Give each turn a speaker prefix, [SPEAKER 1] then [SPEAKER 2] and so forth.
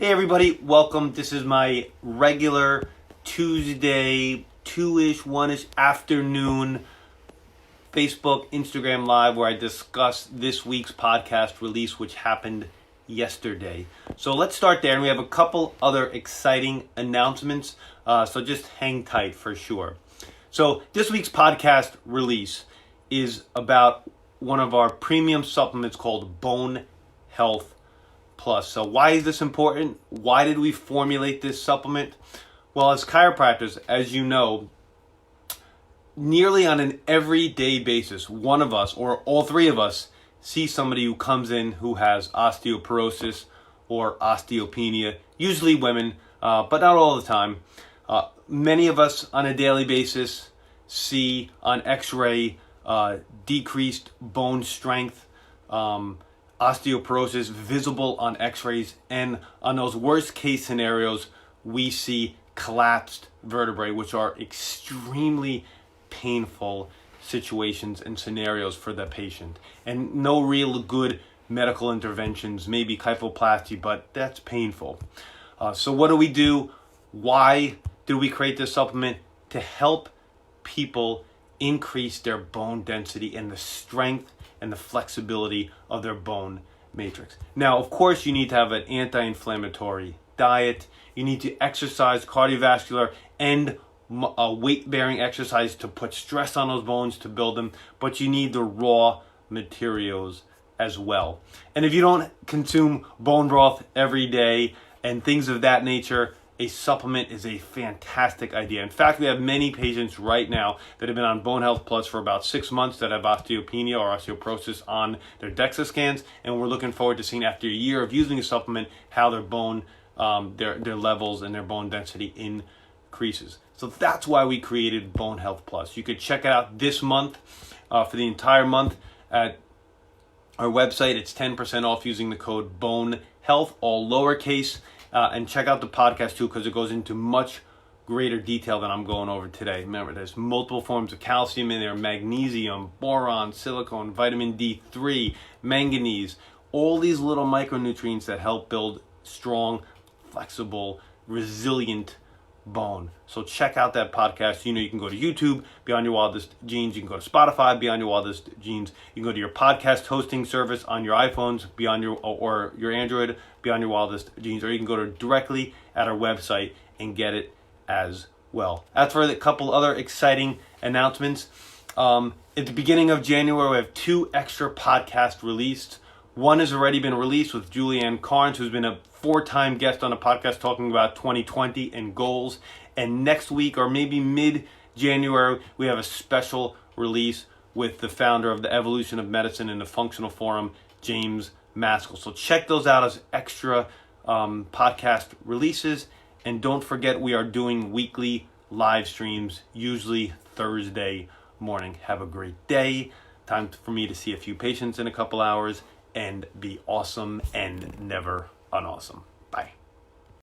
[SPEAKER 1] Hey everybody, welcome. This is my regular Tuesday, 2-ish, 1-ish afternoon Facebook, Instagram Live where I discuss this week's podcast release, which happened yesterday. So let's start there, and we have a couple other exciting announcements, so just hang tight for sure. So this week's podcast release is about one of our premium supplements called Bone Health Plus. So why is this important? Why did we formulate this supplement? Well, as chiropractors, as you know, nearly on an everyday basis, one of us or all three of us see somebody who comes in who has osteoporosis or osteopenia, usually women, but not all the time. Many of us on a daily basis see on x-ray decreased bone strength, osteoporosis visible on x-rays, and on those worst case scenarios, we see collapsed vertebrae, which are extremely painful situations and scenarios for the patient. And no real good medical interventions, maybe kyphoplasty, but that's painful. So what do? Why did we create this supplement? To help people increase their bone density and the strength and the flexibility of their bone matrix. Now, of course, you need to have an anti-inflammatory diet. You need to exercise, cardiovascular and weight-bearing exercise to put stress on those bones to build them, but you need the raw materials as well. And if you don't consume bone broth every day and things of that nature, a supplement is a fantastic idea. In fact, we have many patients right now that have been on Bone Health Plus for about 6 months that have osteopenia or osteoporosis on their DEXA scans, and we're looking forward to seeing after a year of using a supplement how their bone, their levels and their bone density increases. So that's why we created Bone Health Plus. You could check it out this month for the entire month at our website. It's 10% off using the code BONEHEALTH, all lowercase. And check out the podcast too, because it goes into much greater detail than I'm going over today. Remember, there's multiple forms of calcium in there: magnesium, boron, silicone, vitamin D3, manganese, all these little micronutrients that help build strong, flexible, resilient bone. So check out that podcast. You know, you can go to YouTube, Beyond Your Wildest Genes. You can go to Spotify, Beyond Your Wildest Genes. You can go to your podcast hosting service on your iPhones, or your Android, Beyond Your Wildest Genes, or you can go to directly at our website and get it as well. As for a couple other exciting announcements, at the beginning of January, we have 2 extra podcasts released. One has already been released with Julianne Carnes, who's been a 4-time guest on a podcast talking about 2020 and goals. And next week, or maybe mid-January, we have a special release with the founder of the Evolution of Medicine and the Functional Forum, James Maskell. So check those out as extra podcast releases. And don't forget, we are doing weekly live streams, usually Thursday morning. Have a great day. Time for me to see a few patients in a couple hours and be awesome and never unawesome. Bye.